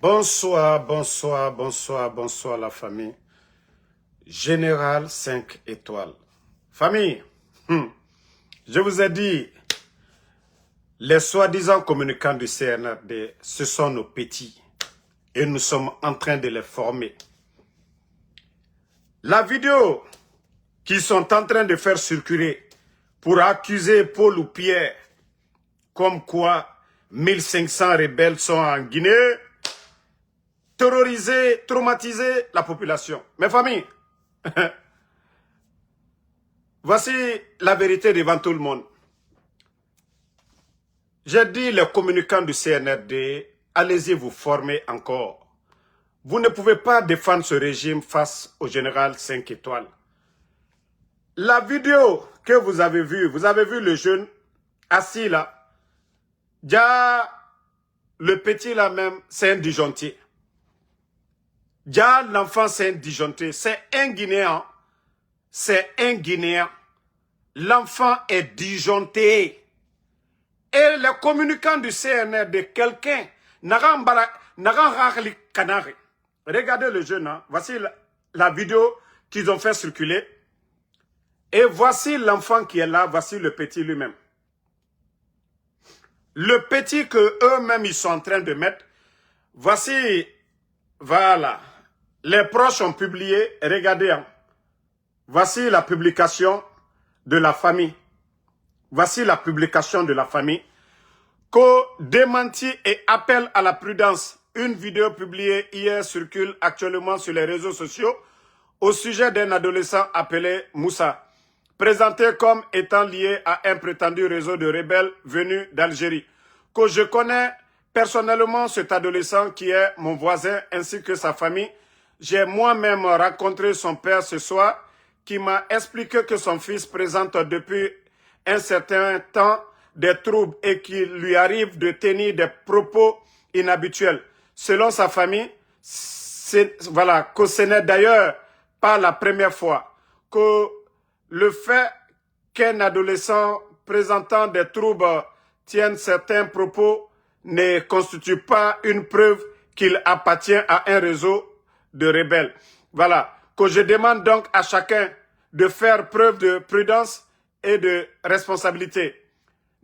Bonsoir, bonsoir, bonsoir, bonsoir la famille. Général 5 étoiles. Famille, je vous ai dit, les soi-disant communicants du CNRD, ce sont nos petits. Et nous sommes en train de les former. La vidéo qu'ils sont en train de faire circuler pour accuser Paul ou Pierre, comme quoi 1500 rebelles sont en Guinée, terroriser, traumatiser la population. Mes familles, voici la vérité devant tout le monde. J'ai dit les communicants du CNRD, allez-y vous former encore. Vous ne pouvez pas défendre ce régime face au général 5 étoiles. La vidéo que vous avez vu le jeune assis là. Déjà, le petit là même, c'est un disjoncté. Déjà, l'enfant, c'est un disjoncté. C'est un Guinéen. C'est un Guinéen. L'enfant est disjoncté. Et les communicants du CNRD, quelqu'un, regardez le jeune, hein. Voici la vidéo qu'ils ont fait circuler. Et voici l'enfant qui est là, voici le petit lui-même. Le petit que eux-mêmes ils sont en train de mettre, voici, voilà. Les proches ont publié, regardez, hein. Voici la publication de la famille. Voici la publication de la famille. Démenti et appel à la prudence. Une vidéo publiée hier circule actuellement sur les réseaux sociaux au sujet d'un adolescent appelé Moussa, présenté comme étant lié à un prétendu réseau de rebelles venus d'Algérie. Que je connais personnellement cet adolescent qui est mon voisin ainsi que sa famille. J'ai moi-même rencontré son père ce soir qui m'a expliqué que son fils présente depuis un certain temps des troubles et qu'il lui arrive de tenir des propos inhabituels. Selon sa famille, voilà, que ce n'est d'ailleurs pas la première fois que le fait qu'un adolescent présentant des troubles tienne certains propos ne constitue pas une preuve qu'il appartient à un réseau de rebelles. Voilà, que je demande donc à chacun de faire preuve de prudence et de responsabilité.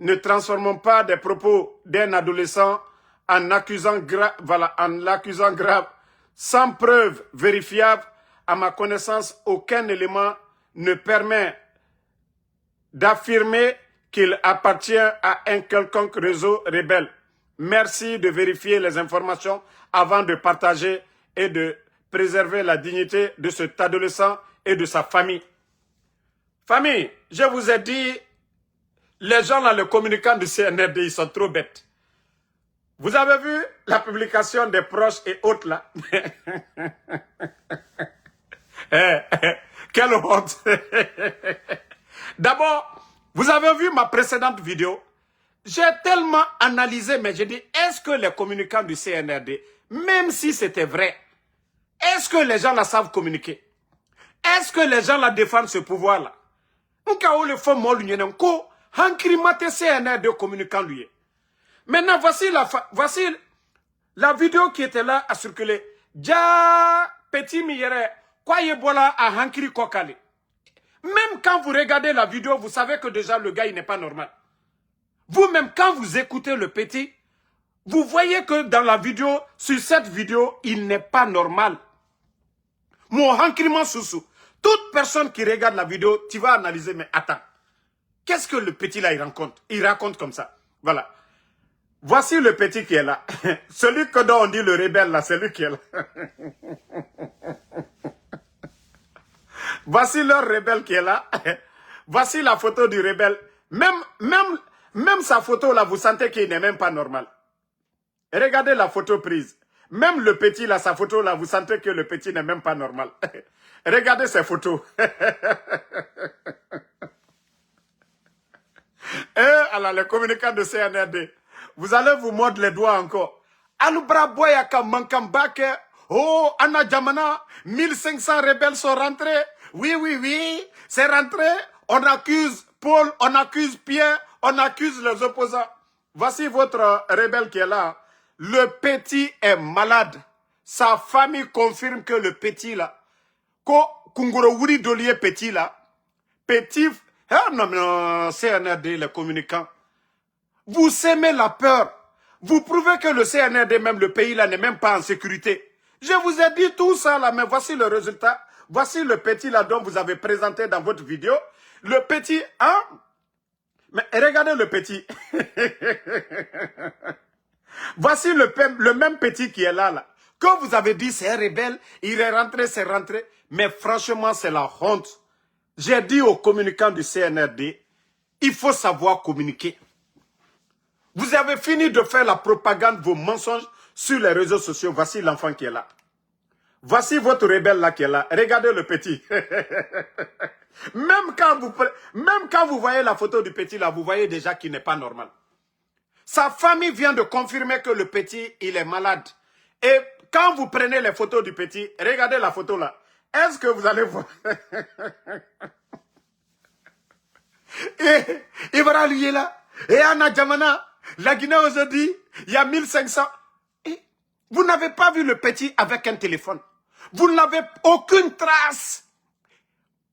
Ne transformons pas des propos d'un adolescent en l'accusant grave, sans preuve vérifiable. À ma connaissance, aucun élément ne permet d'affirmer qu'il appartient à un quelconque réseau rebelle. Merci de vérifier les informations avant de partager et de préserver la dignité de cet adolescent et de sa famille. Famille, je vous ai dit, les gens là, les communicants du CNRD, ils sont trop bêtes. Vous avez vu la publication des proches et autres là? Quelle honte! D'abord, vous avez vu ma précédente vidéo? J'ai tellement analysé, mais j'ai dit, est-ce que les communicants du CNRD, même si c'était vrai, est-ce que les gens là savent communiquer? Est-ce que les gens là défendent ce pouvoir-là? Maintenant, voici la vidéo qui était là à circuler. Ja petit miyere, quoi yebola à hankiri kokale. Même quand vous regardez la vidéo, vous savez que déjà le gars il n'est pas normal. Vous-même, quand vous écoutez le petit, vous voyez que dans la vidéo, sur cette vidéo, il n'est pas normal. Mon hankiriment sous. Toute personne qui regarde la vidéo, tu vas analyser, mais attends. Qu'est-ce que le petit là, il raconte? Il raconte comme ça. Voilà. Voici le petit qui est là. Celui que dont on dit le rebelle là, c'est lui qui est là. Voici leur rebelle qui est là. Voici la photo du rebelle. Même sa photo là, vous sentez qu'il n'est même pas normal. Regardez la photo prise. Même le petit là, sa photo là, vous sentez que le petit n'est même pas normal. Regardez ces photos. Et alors les communicants de CNRD, vous allez vous mordre les doigts encore. Alubra Boyaka Mankambake, oh Anna Jamana, 1500 rebelles sont rentrés. Oui, c'est rentré. On accuse Paul, on accuse Pierre, on accuse les opposants. Voici votre rebelle qui est là. Le petit est malade. Sa famille confirme que le petit là, Kunguro Wuri Dolier petit là, petit, ah non, CNRD, les communicants, vous sémez la peur. Vous prouvez que le CNRD, même le pays là, n'est même pas en sécurité. Je vous ai dit tout ça là, mais voici le résultat. Voici le petit là dont vous avez présenté dans votre vidéo. Le petit, hein? Mais regardez le petit. Voici le même petit qui est là, là. Quand vous avez dit c'est un rebelle, il est rentré, c'est rentré. Mais franchement, c'est la honte. J'ai dit aux communicants du CNRD, il faut savoir communiquer. Vous avez fini de faire la propagande, vos mensonges sur les réseaux sociaux. Voici l'enfant qui est là. Voici votre rebelle là qui est là. Regardez le petit. Même quand vous voyez la photo du petit là, vous voyez déjà qu'il n'est pas normal. Sa famille vient de confirmer que le petit, il est malade. Et quand vous prenez les photos du petit, regardez la photo là. Est-ce que vous allez voir? Et Ibrahim lui est là. Et Anna Djamana, la Guinée aujourd'hui, il y a 1500. Et vous n'avez pas vu le petit avec un téléphone. Vous n'avez aucune trace.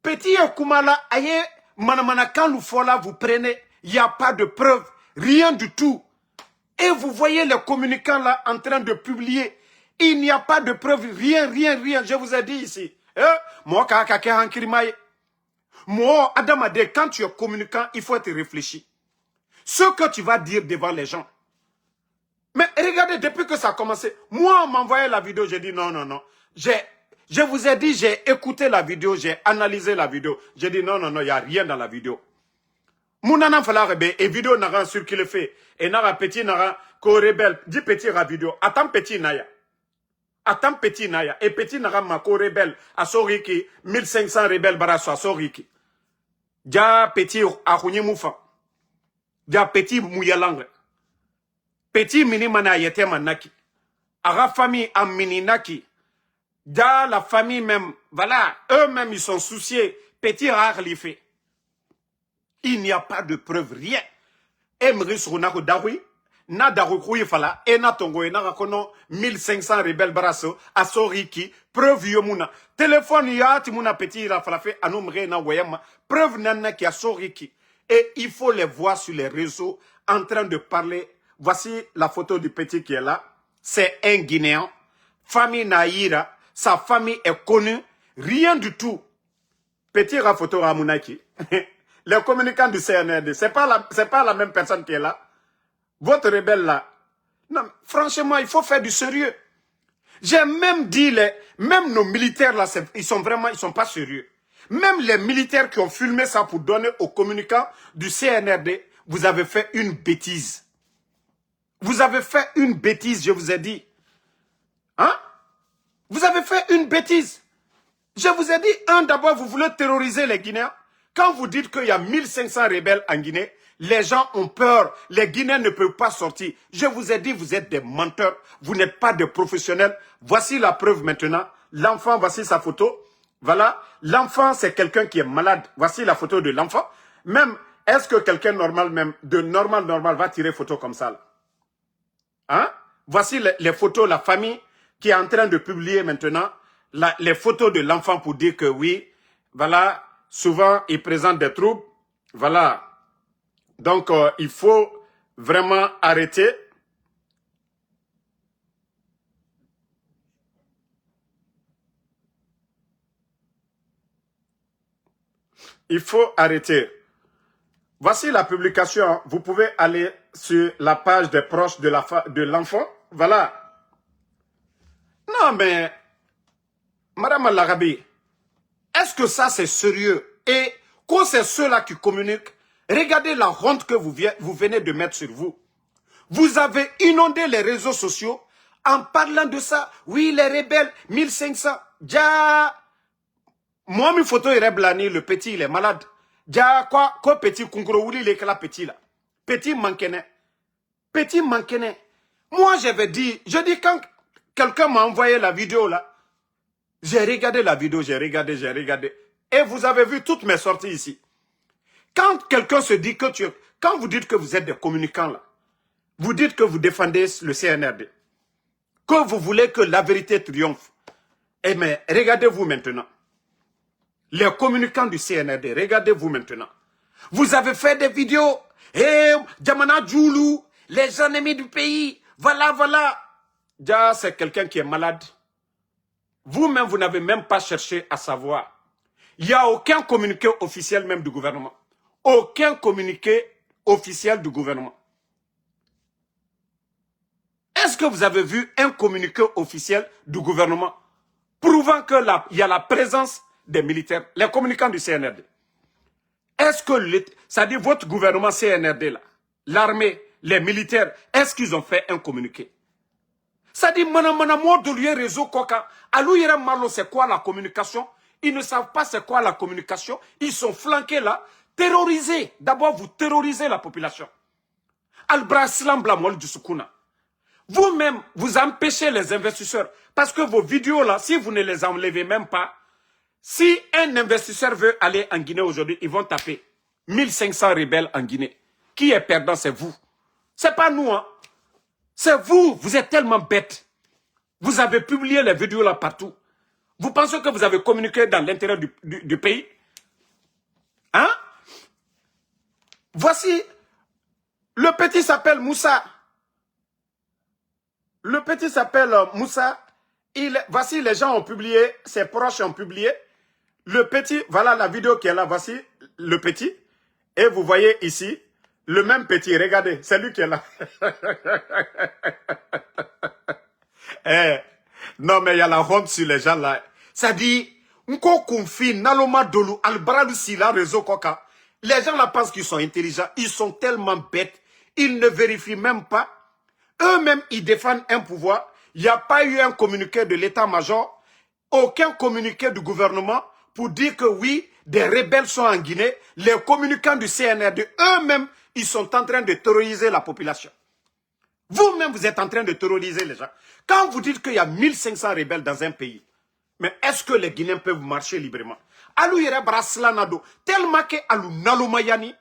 Petit Kumala, aye, manamana, quand l'oufola vous prenez, il n'y a pas de preuve, rien du tout. Et vous voyez les communicants là en train de publier. Il n'y a pas de preuve, rien. Je vous ai dit ici. Moi, Adamade, quand tu es communicant, il faut être réfléchi. Ce que tu vas dire devant les gens. Mais regardez, depuis que ça a commencé, moi, on m'a envoyé la vidéo, j'ai dit non. Je vous ai dit, j'ai écouté la vidéo, j'ai analysé la vidéo. J'ai dit non, il n'y a rien dans la vidéo. Mounana Falarebe, et vidéo n'a circulé fait. Et n'a petit n'a ko rebelle. Dis petit la vidéo. Attends petit naya. Attends petit naya. Et petit n'a ma ko rebelle. A soriki. 1500 rebelles barasso a soriki. Dia petit a moufa. Dia petit mouyalangre. Petit mini mana yete manaki. Ara famille a mini naki. Dia la famille même. Voilà. Eux-mêmes ils sont souciés. Petit rare li fait. Il n'y a pas de preuve, rien. Emri Surunako Dawi, na Darukoui Fala, et na Tongo, et na Rakono, 1500 rebelles brasso, à Soriki, preuve Yomuna. Téléphone ya, Timuna Petit, la Falafé, Anoumre, na Wayama, preuve nana qui a Soriki. Et il faut les voir sur les réseaux en train de parler. Voici la photo du petit qui est là. C'est un Guinéen. Famille Naïra. Sa famille est connue. Rien du tout. Petit la photo Ramounaki. Les communicants du CNRD, c'est pas la même personne qui est là. Votre rebelle là. Non, franchement, il faut faire du sérieux. J'ai même dit, même nos militaires là, ils sont pas sérieux. Même les militaires qui ont filmé ça pour donner aux communicants du CNRD, vous avez fait une bêtise. Vous avez fait une bêtise, je vous ai dit. Hein? Vous avez fait une bêtise. Je vous ai dit, d'abord, vous voulez terroriser les Guinéens. Quand vous dites qu'il y a 1500 rebelles en Guinée, les gens ont peur. Les Guinéens ne peuvent pas sortir. Je vous ai dit, vous êtes des menteurs. Vous n'êtes pas des professionnels. Voici la preuve maintenant. L'enfant, voici sa photo. Voilà. L'enfant, c'est quelqu'un qui est malade. Voici la photo de l'enfant. Même, est-ce que quelqu'un normal, même de normal, va tirer photo comme ça là? Hein? Voici les photos, la famille qui est en train de publier maintenant les photos de l'enfant pour dire que oui, voilà. Souvent, il présente des troubles. Voilà. Donc, il faut vraiment arrêter. Il faut arrêter. Voici la publication. Vous pouvez aller sur la page des proches de l'enfant. Voilà. Non, mais, Madame Al-Arabi, est-ce que ça, c'est sérieux? Et quand c'est ceux-là qui communiquent, regardez la honte que vous venez de mettre sur vous. Vous avez inondé les réseaux sociaux en parlant de ça. Oui, les rebelles, 1500. Déjà, moi, mes photos, il est blani, le petit, il est malade. Déjà, quoi petit, Kungro, il est là, petit, là. Petit manquené. Petit manquené. Moi, j'avais dit, quand quelqu'un m'a envoyé la vidéo, là, j'ai regardé la vidéo, j'ai regardé. Et vous avez vu toutes mes sorties ici. Quand quelqu'un se dit que quand vous dites que vous êtes des communicants là, vous dites que vous défendez le CNRD. que vous voulez que la vérité triomphe. Eh mais regardez-vous maintenant. Les communicants du CNRD, regardez-vous maintenant. Vous avez fait des vidéos. Eh, Djamana Djoulou, les ennemis du pays. Voilà, voilà. Déjà, c'est quelqu'un qui est malade. Vous-même, vous n'avez même pas cherché à savoir. Il n'y a aucun communiqué officiel même du gouvernement. Aucun communiqué officiel du gouvernement. Est-ce que vous avez vu un communiqué officiel du gouvernement prouvant qu'il y a la présence des militaires, les communicants du CNRD? Est-ce que, ça dit votre gouvernement CNRD là, l'armée, les militaires, est-ce qu'ils ont fait un communiqué? Ça dit, manamamo de lui réseau coca. Alou yere malo, c'est quoi la communication? Ils ne savent pas c'est quoi la communication. Ils sont flanqués là, terrorisés. D'abord, vous terrorisez la population. Al-Braslam Blamol du Soukouna. Vous-même, vous empêchez les investisseurs. Parce que vos vidéos là, si vous ne les enlevez même pas, si un investisseur veut aller en Guinée aujourd'hui, ils vont taper 1500 rebelles en Guinée. Qui est perdant, c'est vous. C'est pas nous, hein. C'est vous. Vous êtes tellement bêtes. Vous avez publié les vidéos là partout. Vous pensez que vous avez communiqué dans l'intérêt du pays? Hein? Voici, le petit s'appelle Moussa. Le petit s'appelle Moussa. Voici, les gens ont publié, ses proches ont publié. Le petit, voilà la vidéo qui est là, voici le petit. Et vous voyez ici, le même petit, regardez, c'est lui qui est là. Eh, non mais il y a la honte sur les gens là. Ça dit, Nko Konfi, Naloma Dolu, Albradu Sila, Réseau Koka. Les gens là pensent qu'ils sont intelligents, ils sont tellement bêtes, ils ne vérifient même pas. Eux-mêmes, ils défendent un pouvoir. Il n'y a pas eu un communiqué de l'état-major, aucun communiqué du gouvernement pour dire que oui, des rebelles sont en Guinée. Les communicants du CNRD, eux-mêmes, ils sont en train de terroriser la population. Vous-même, vous êtes en train de terroriser les gens. Quand vous dites qu'il y a 1500 rebelles dans un pays, mais est-ce que les Guinéens peuvent marcher librement? Alou yere braslanado, tellement que alou nalomayani,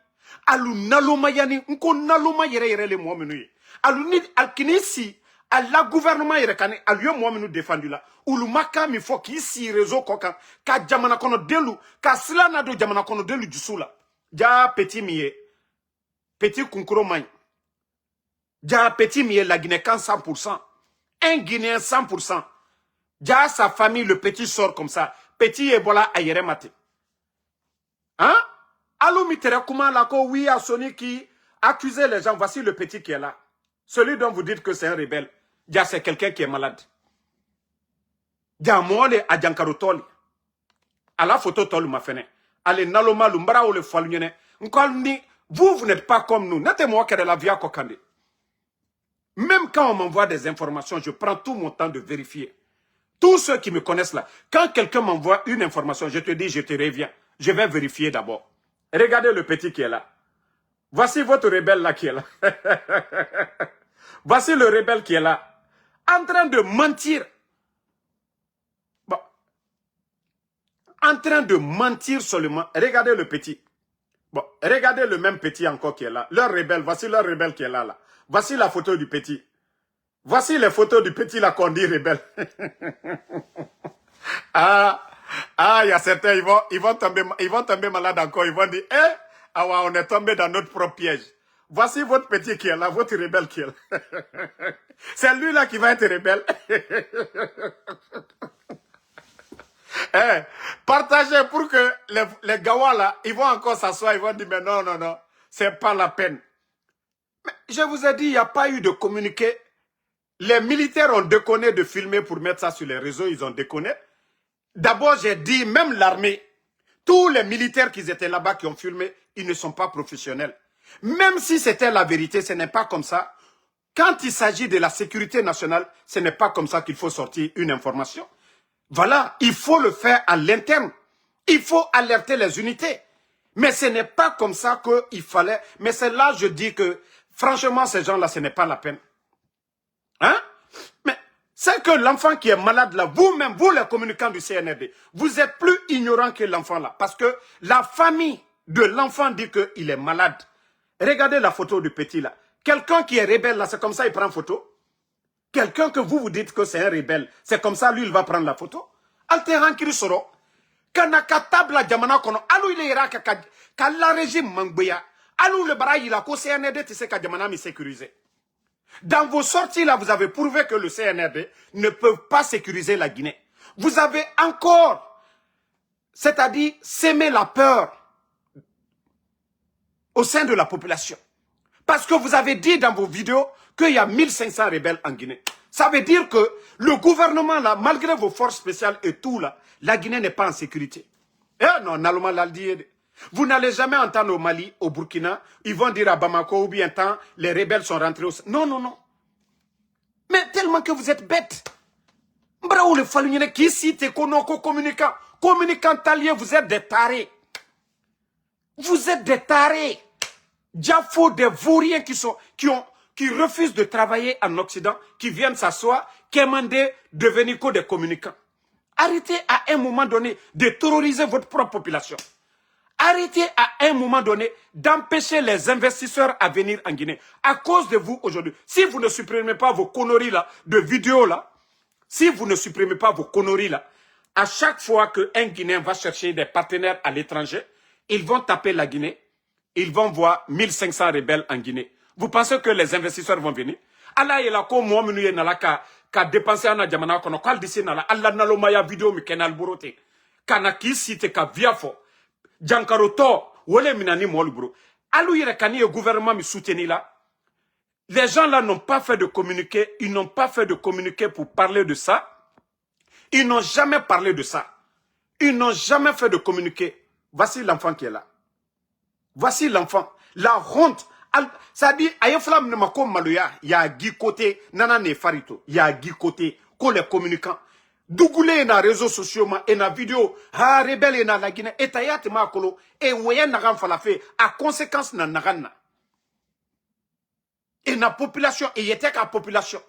nko naloma yere le moumenu. Alou ni alkinisi, la gouvernement yere kane, alou yo moumenu défendu là. Oulou maka mi fok ici réseau koka, ka jamana kono delu, ka slanado jamana kono delu du soula. Ja petit miye, petit kunkuro magne. Ja petit miye la Guinée-Can 100%. Un Guinéen 100%. Ja sa famille, le petit sort comme ça. Petit Ebola ayere mate. Hein? Allo mitere kuma la ko oui à Sony qui accusait les gens. Voici le petit qui est là. Celui dont vous dites que c'est un rebelle. Ja c'est quelqu'un qui est malade. Ja mole a Jankaro toli. À la photo toli ma fene. Allez naloma lumbara ou le falunyene. Vous n'êtes pas comme nous. N'êtes moi que de la via kokande. Même quand on m'envoie des informations, je prends tout mon temps de vérifier. Tous ceux qui me connaissent là, quand quelqu'un m'envoie une information, je te dis, je te reviens. Je vais vérifier d'abord. Regardez le petit qui est là. Voici votre rebelle là qui est là. Voici le rebelle qui est là. En train de mentir. Bon. En train de mentir seulement. Regardez le petit. Bon, regardez le même petit encore qui est là. Leur rebelle, voici leur rebelle qui est là, là. Voici la photo du petit. Voici les photos du petit là qu'on dit rebelle. Il y a certains, ils vont tomber malades encore. Ils vont dire, on est tombé dans notre propre piège. Voici votre petit qui est là, votre rebelle qui est là. C'est lui là qui va être rebelle. Partagez pour que les gawas là, ils vont encore s'asseoir, ils vont dire, mais non, non, non, c'est pas la peine. Mais je vous ai dit, il n'y a pas eu de communiqué. Les militaires ont déconné de filmer pour mettre ça sur les réseaux, ils ont déconné. D'abord, j'ai dit, même l'armée, tous les militaires qui étaient là-bas, qui ont filmé, ils ne sont pas professionnels. Même si c'était la vérité, ce n'est pas comme ça. Quand il s'agit de la sécurité nationale, ce n'est pas comme ça qu'il faut sortir une information. Voilà, il faut le faire à l'interne. Il faut alerter les unités. Mais ce n'est pas comme ça qu'il fallait. Mais c'est là, je dis que, franchement, ces gens-là, ce n'est pas la peine. Hein? Mais c'est que l'enfant qui est malade là, vous-même, vous les communicants du CNRD, vous êtes plus ignorants que l'enfant là. Parce que la famille de l'enfant dit qu'il est malade. Regardez la photo du petit là. Quelqu'un qui est rebelle là, c'est comme ça il prend photo. quelqu'un que vous dites que c'est un rebelle, c'est comme ça, lui, il va prendre la photo. Alteran Kirisoro, Kanaka tabla Jamana Kono, Alou il ira ka la régime Mangbeya, Alou le bara il a ko CNRD, tu sais que Jamana mi sécurisé. Dans vos sorties là, vous avez prouvé que le CNRD ne peut pas sécuriser la Guinée. Vous avez encore, c'est-à-dire, s'aimer la peur au sein de la population. Parce que vous avez dit dans vos vidéos qu'il y a 1500 rebelles en Guinée. Ça veut dire que le gouvernement là, malgré vos forces spéciales et tout là, la Guinée n'est pas en sécurité. Eh non, Naloma l'a dit. Vous n'allez jamais entendre au Mali, au Burkina, ils vont dire à Bamako ou bien tant, les rebelles sont rentrés au... Non, non, non. Mais tellement que vous êtes bêtes. Bravo le Falunine qui cite Konoko communicant. Communicant allié, vous êtes des tarés. Vous êtes des tarés. Diafo, des vauriens qui refusent de travailler en Occident, qui viennent s'asseoir, quémander, devenir que des communicants. Arrêtez à un moment donné de terroriser votre propre population. Arrêtez à un moment donné d'empêcher les investisseurs à venir en Guinée. À cause de vous aujourd'hui, si vous ne supprimez pas vos conneries là, de vidéos là, si vous ne supprimez pas vos conneries là, à chaque fois qu'un Guinéen va chercher des partenaires à l'étranger, ils vont taper la Guinée, ils vont voir 1500 rebelles en Guinée. Vous pensez que les investisseurs vont venir? Allah est là comme moi, nous sommes là qu'à dépenser en Adjamana, qu'on a dit là, Allah n'a pas maya vidéo, mais qu'on a le boroté. Kana qui cite qu'à viafo, Jankaroto, wole minani molbro. Alou yere kani le gouvernement me soutenir là. Les gens là n'ont pas fait de communiqué, ils n'ont pas fait de communiqué pour parler de ça. Ils n'ont jamais parlé de ça. Ils n'ont jamais fait de communiqué. Voici l'enfant qui est là. Voici l'enfant. La honte. Ça dit, ayeflam ne mako maluya, il y a Guy Côté, nana ne farito, il y a Guy Côté, qu'on les communicants. Dougoulé na réseaux sociaux ma et na vidéo, ha rebelle na la Guinée, et tayat ma kolo, et ouyen nagan falafé, à conséquence na nagan. Et na population, et yete ka population.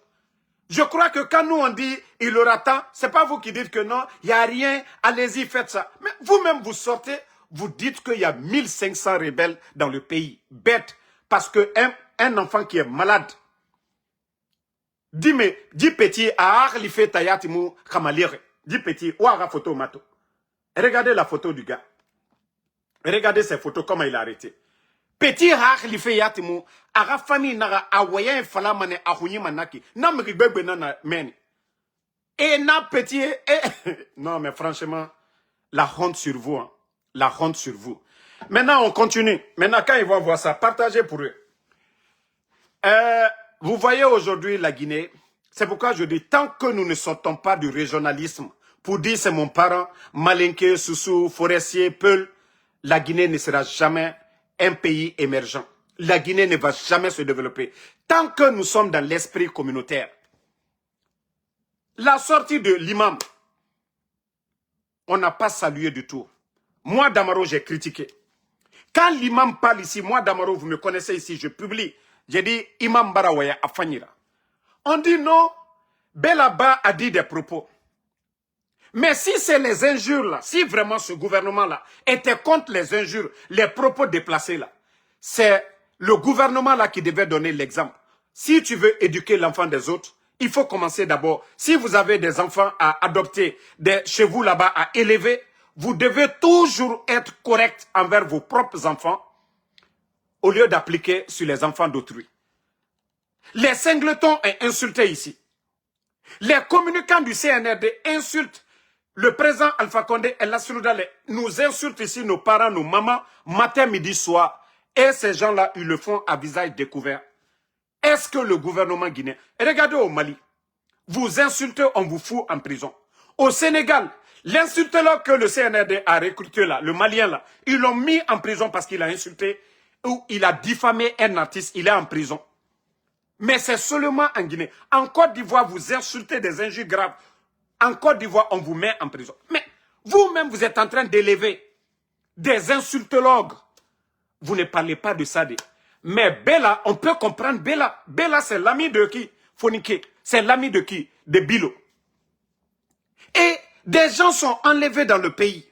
Je crois que quand nous on dit il aura tant, c'est pas vous qui dites que non, il n'y a rien, allez-y, faites ça. Mais vous-même vous sortez, vous dites qu'il y a 1500 rebelles dans le pays. Bête. Parce que un enfant qui est malade, dis petit, à Arlifé Tayatimu Kamalire, dis petit, ou à la photo mato. Regardez la photo du gars. Regardez ses photos, comment il a arrêté. Petit Arlifé Yatimu, à la famille Nara, à Wayan Falamane, à Houni Manaki, n'a me ribebe nana meni. Et n'a petit, non mais franchement, la honte sur vous, hein. La honte sur vous. Maintenant, on continue. Maintenant, quand ils vont voir ça, partagez pour eux. Vous voyez aujourd'hui la Guinée. C'est pourquoi je dis, tant que nous ne sortons pas du régionalisme, pour dire c'est mon parent, Malinké, Soussou, Forestier, Peul, la Guinée ne sera jamais un pays émergent. La Guinée ne va jamais se développer. Tant que nous sommes dans l'esprit communautaire. La sortie de l'imam, on n'a pas salué du tout. Moi, Damaro, j'ai critiqué. Quand l'imam parle ici, moi, Damaro, vous me connaissez ici, je publie. J'ai dit, Imam Barawaya Afanyira. On dit non, Belaba a dit des propos. Mais si c'est les injures là, si vraiment ce gouvernement-là était contre les injures, les propos déplacés là, c'est le gouvernement là qui devait donner l'exemple. Si tu veux éduquer l'enfant des autres, il faut commencer d'abord. Si vous avez des enfants à adopter, chez vous là-bas à élever, vous devez toujours être correct envers vos propres enfants au lieu d'appliquer sur les enfants d'autrui. Les singletons sont insultés ici. Les communicants du CNRD insultent le président Alpha Condé et la Soudalé. Nous insultent ici nos parents, nos mamans, matin, midi, soir. Et ces gens-là, ils le font à visage découvert. Est-ce que le gouvernement guinéen... Regardez au Mali. Vous insultez, on vous fout en prison. Au Sénégal, l'insulteur que le CNRD a recruté là, le Malien là, ils l'ont mis en prison parce qu'il a insulté ou il a diffamé un artiste, il est en prison. Mais c'est seulement en Guinée. En Côte d'Ivoire, vous insultez des injures graves. En Côte d'Ivoire, on vous met en prison. Mais vous-même, vous êtes en train d'élever des insultologues. Vous ne parlez pas de ça. Mais Bella, on peut comprendre Bella. Bella, c'est l'ami de qui? Fonike. C'est l'ami de qui? De Bilo. Et des gens sont enlevés dans le pays.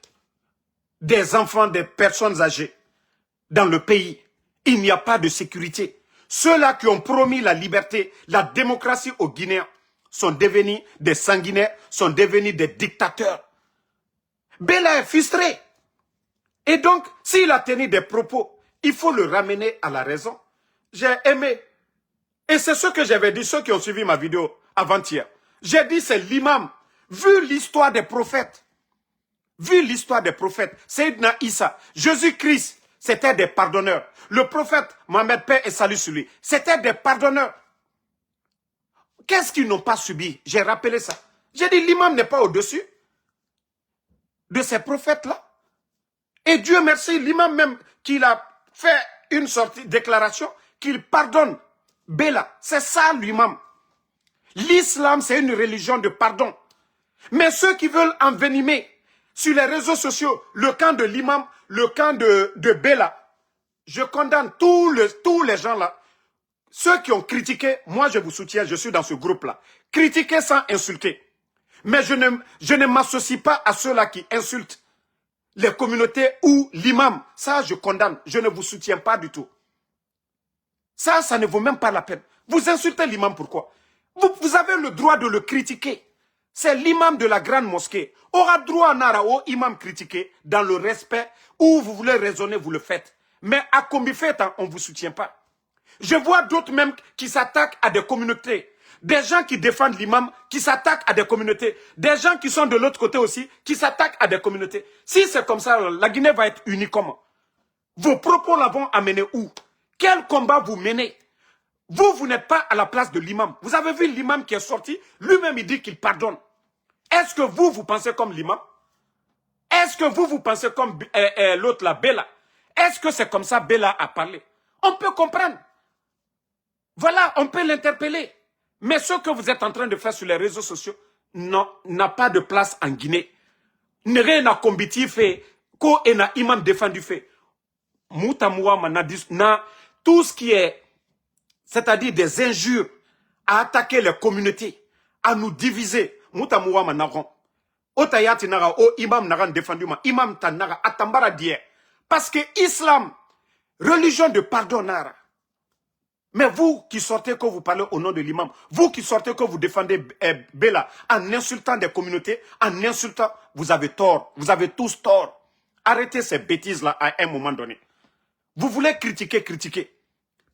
Des enfants, des personnes âgées. Dans le pays, il n'y a pas de sécurité. Ceux-là qui ont promis la liberté, la démocratie aux Guinéens, sont devenus des sanguinaires, sont devenus des dictateurs. Bella est frustré. Et donc, s'il a tenu des propos, il faut le ramener à la raison. J'ai aimé. Et c'est ce que j'avais dit, ceux qui ont suivi ma vidéo avant-hier. J'ai dit, c'est l'imam. Vu l'histoire des prophètes, Sayyidina Issa, Jésus-Christ, c'était des pardonneurs. Le prophète Mohamed, paix et salut sur lui, c'était des pardonneurs. Qu'est-ce qu'ils n'ont pas subi? J'ai rappelé ça. J'ai dit, l'imam n'est pas au-dessus de ces prophètes-là. Et Dieu merci, l'imam même qu'il a fait une déclaration, qu'il pardonne Bella. C'est ça l'imam. L'islam, c'est une religion de pardon. Mais ceux qui veulent envenimer sur les réseaux sociaux le camp de l'imam, le camp de Bella, je condamne tous les gens là. Ceux qui ont critiqué, moi je vous soutiens, je suis dans ce groupe-là. Critiquer sans insulter. Mais je ne m'associe pas à ceux-là qui insultent les communautés ou l'imam. Ça, je condamne. Je ne vous soutiens pas du tout. Ça ne vaut même pas la peine. Vous insultez l'imam, pourquoi? Vous avez le droit de le critiquer. C'est l'imam de la grande mosquée. Aura droit à au imam critiqué dans le respect où vous voulez raisonner, vous le faites. Mais à combien fait, on ne vous soutient pas. Je vois d'autres même qui s'attaquent à des communautés. Des gens qui défendent l'imam, qui s'attaquent à des communautés. Des gens qui sont de l'autre côté aussi, qui s'attaquent à des communautés. Si c'est comme ça, la Guinée va être unie comment? Vos propos là vont amener où? Quel combat vous menez? Vous n'êtes pas à la place de l'imam. Vous avez vu l'imam qui est sorti, lui-même il dit qu'il pardonne. Est-ce que vous pensez comme l'imam? Est-ce que vous pensez comme l'autre là, Bella? Est-ce que c'est comme ça Bella a parlé? On peut comprendre. Voilà, on peut l'interpeller. Mais ce que vous êtes en train de faire sur les réseaux sociaux n'a pas de place en Guinée. Rien n'a combattu fait, ko ena imam défendu fait. Moutamoua na tout ce qui est, c'est-à-dire des injures, à attaquer les communautés, à nous diviser. Moutamoua manaron. Otayati nara, o imam naran défendu ma, imam tanara, atambara die. Parce que islam, religion de pardon nara. Mais vous qui sortez que vous parlez au nom de l'imam, vous qui sortez que vous défendez Bella en insultant des communautés, en insultant, vous avez tort, vous avez tous tort. Arrêtez ces bêtises-là à un moment donné. Vous voulez critiquer.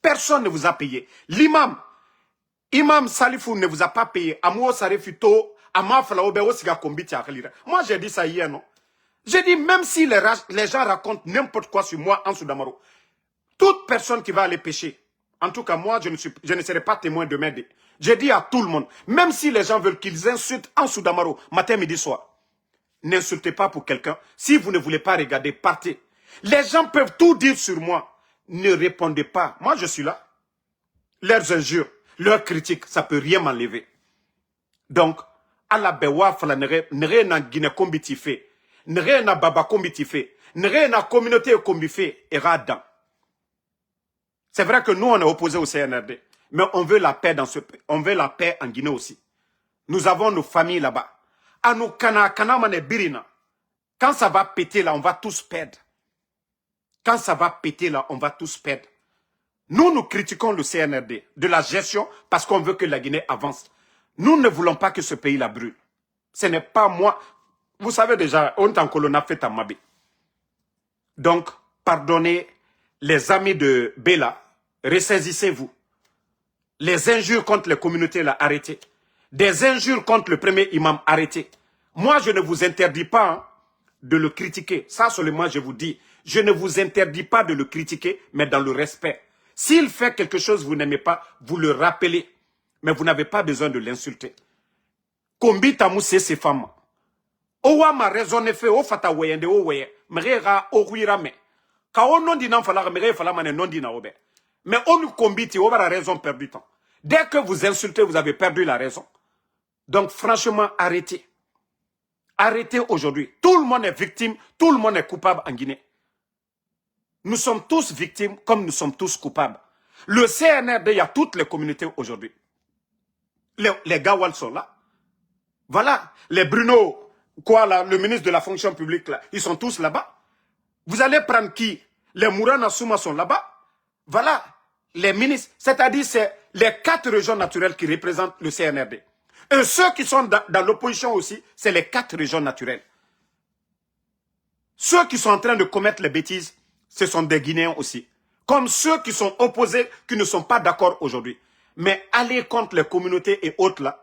Personne ne vous a payé. L'imam, Imam Salifou ne vous a pas payé. Moi j'ai dit ça hier, non? J'ai dit même si les gens racontent n'importe quoi sur moi en Soudamaro, toute personne qui va aller pécher, en tout cas, moi, je ne serai pas témoin de m'aider. J'ai dit à tout le monde, même si les gens veulent qu'ils insultent en Soudamaro, matin, midi, soir, n'insultez pas pour quelqu'un. Si vous ne voulez pas regarder, partez. Les gens peuvent tout dire sur moi. Ne répondez pas. Moi, je suis là. Leurs injures, leurs critiques, ça ne peut rien m'enlever. Donc, à la bewa, ne na Guinée combiti fait, ne na baba combiti fait, ne na communauté combi fait, et radam. C'est vrai que nous, on est opposés au CNRD. Mais on veut la paix on veut la paix en Guinée aussi. Nous avons nos familles là-bas. À nous, birina. Quand ça va péter là, on va tous perdre. Quand ça va péter là, on va tous perdre. Nous critiquons le CNRD de la gestion parce qu'on veut que la Guinée avance. Nous ne voulons pas que ce pays-là brûle. Ce n'est pas moi. Vous savez déjà, on t'en colonna fait à Mabé. Donc, pardonnez les amis de Bella. Ressaisissez-vous. Les injures contre les communautés, là, arrêtez. Des injures contre le premier imam, arrêtez. Moi, je ne vous interdis pas de le critiquer. Ça, seulement, je vous dis. Je ne vous interdis pas de le critiquer, mais dans le respect. S'il fait quelque chose que vous n'aimez pas, vous le rappelez. Mais vous n'avez pas besoin de l'insulter. Kombi tamousse ces femmes. Owa ma raisonné fait, o fata weyende o weye. Mrera o ruirame. Ka o non dinan fala, mrera fala mane non dina obe. Mais on nous combite, on va la raison perdre du temps. Dès que vous insultez, vous avez perdu la raison. Donc franchement, arrêtez. Arrêtez aujourd'hui. Tout le monde est victime, tout le monde est coupable en Guinée. Nous sommes tous victimes comme nous sommes tous coupables. Le CNRD, il y a toutes les communautés aujourd'hui. Les Gawal sont là. Voilà. Les Bruno, quoi là, le ministre de la fonction publique là, ils sont tous là-bas. Vous allez prendre qui? Les Mourana Souma sont là-bas. Voilà. Les ministres, c'est-à-dire c'est les 4 régions naturelles qui représentent le CNRD. Et ceux qui sont dans l'opposition aussi, c'est les 4 régions naturelles. Ceux qui sont en train de commettre les bêtises, ce sont des Guinéens aussi. Comme ceux qui sont opposés, qui ne sont pas d'accord aujourd'hui. Mais aller contre les communautés et autres là,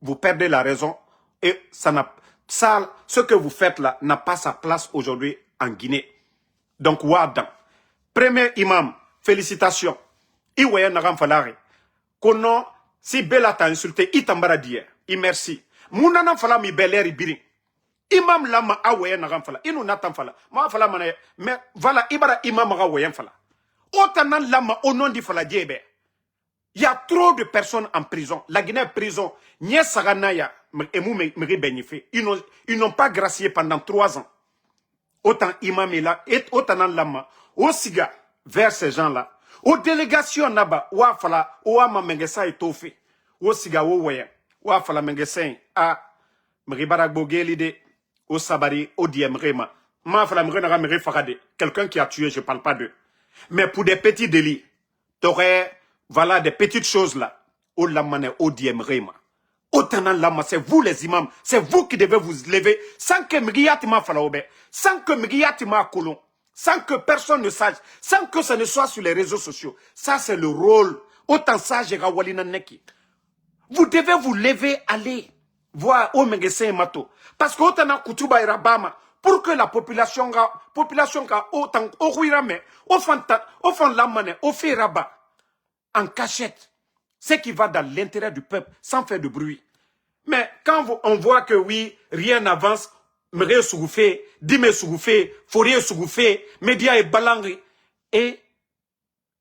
vous perdez la raison. Et ce que vous faites là n'a pas sa place aujourd'hui en Guinée. Donc, Wadan, premier imam, félicitations. Iwaya Nagam Falare. Kono, si Bella t'a insulté, itambara dire. I merci. Mounana Fala mi beleri birin. Imam lama awaye Nagam Fala. Inu natan Fala. Ma Fala manaye. Mais voilà, ibara imam awaye Fala. Otanan lama au nom di Fala djebe. Il y a trop de personnes en prison. La Guinée est prison. Ils n'ont pas gracié pendant 3 ans. Autant imam est là, et autant lama, au siga, vers ces gens-là. Aux délégations là-bas, ouah fala, ouah ma mengesa est au fait. Au siga, ouah fala mengesa, ah, mribarak bogelide, au sabari, au diemrema. Ma fala mrenara mre farade. Quelqu'un qui a tué, je parle pas d'eux. Mais pour des petits délits, t'aurais, voilà, des petites choses là. Au lamane, au diemrema. Autant lama, c'est vous les imams, c'est vous qui devez vous lever sans que Mriyatima Falaobe, sans que Mriyatima Kolon, sans que personne ne sache, sans que ce ne soit sur les réseaux sociaux. Ça, c'est le rôle. Autant ça, j'ai Walina Neki. Vous devez vous lever, aller voir au Mengese Mato. Parce que autant Kutuba et Rabama, pour que la population autant au Ruirame, au fan Lamane, au fait Rabat, en cachette. Ce qui va dans l'intérêt du peuple, sans faire de bruit. Mais quand on voit que oui, rien n'avance, Mre Sougoufé, Dime Sougoufé, Fourier Sougoufé, Média et Balangri, et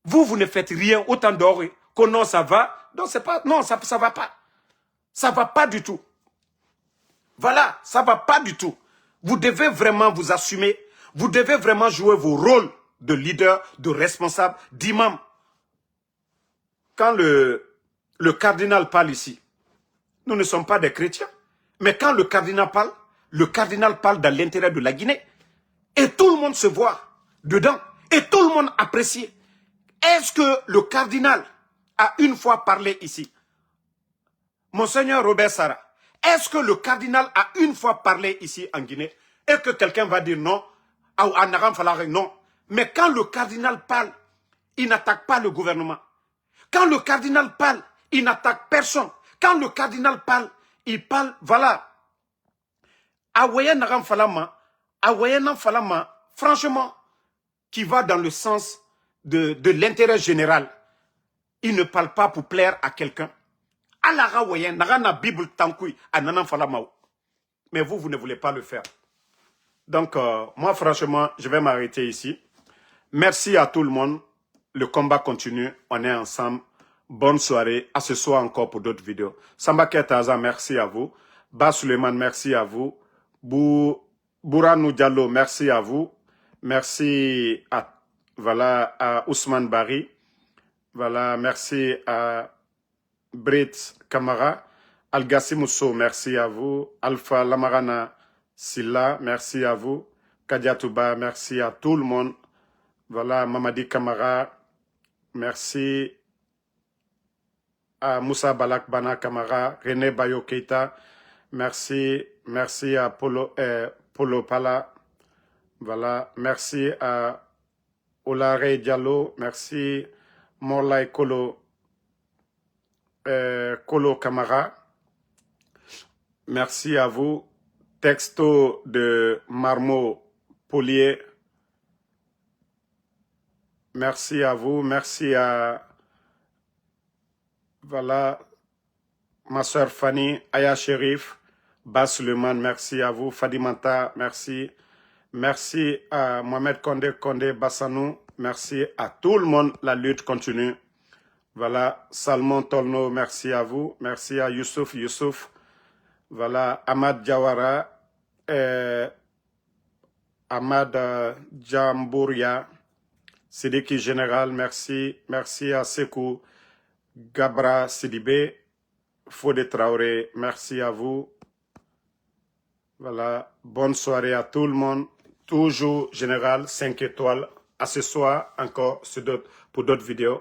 vous ne faites rien autant d'or que non, ça va. Donc c'est pas, non, ça va pas. Ça va pas du tout. Voilà, ça va pas du tout. Vous devez vraiment vous assumer. Vous devez vraiment jouer vos rôles de leader, de responsable, d'imam. Quand le cardinal parle ici, nous ne sommes pas des chrétiens. Mais quand le cardinal parle dans l'intérêt de la Guinée. Et tout le monde se voit dedans. Et tout le monde apprécie. Est-ce que le cardinal a une fois parlé ici? Monseigneur Robert Sarah, est-ce que le cardinal a une fois parlé ici en Guinée? Et que quelqu'un va dire non? Non. Mais quand le cardinal parle, il n'attaque pas le gouvernement. Quand le cardinal parle, il n'attaque personne. Quand le cardinal parle, il parle, voilà. Awayen Falama, franchement, qui va dans le sens de l'intérêt général. Il ne parle pas pour plaire à quelqu'un. Alara Wayen, Narana Bible Tankoui, Ananan Falama. Mais vous ne voulez pas le faire. Donc, moi, franchement, je vais m'arrêter ici. Merci à tout le monde. Le combat continue. On est ensemble. Bonne soirée. À ce soir encore pour d'autres vidéos. Samba Ketaza, merci à vous. Bas Suleiman, merci à vous. Bouranou Diallo, merci à vous. Merci à Ousmane Bari. Voilà, merci à Britt Kamara. Algassi Mousso, merci à vous. Alpha Lamarana Silla, merci à vous. Kadiatouba, merci à tout le monde. Voilà, Mamadi Kamara, merci à Moussa Balak Bana Kamara, René Bayo Keita, merci à Polo Pala, voilà, merci à Olare Diallo, merci Morlai Kolo Kamara, merci à vous, texto de Marmo Polier, merci à vous, merci à voilà, ma soeur Fanny, Aya Sherif, Bas Suleiman, merci à vous, Fadimanta, merci. Merci à Mohamed Condé Bassanou, merci à tout le monde, la lutte continue. Voilà, Salmon Tolno, merci à vous, merci à Youssouf, voilà, Ahmad Diawara, Ahmad Djambouria, Sidiki Général, merci à Sekou, Gabra Sidibé, Fodé Traoré, merci à vous. Voilà, bonne soirée à tout le monde. Toujours Général 5 étoiles. À ce soir encore pour d'autres vidéos.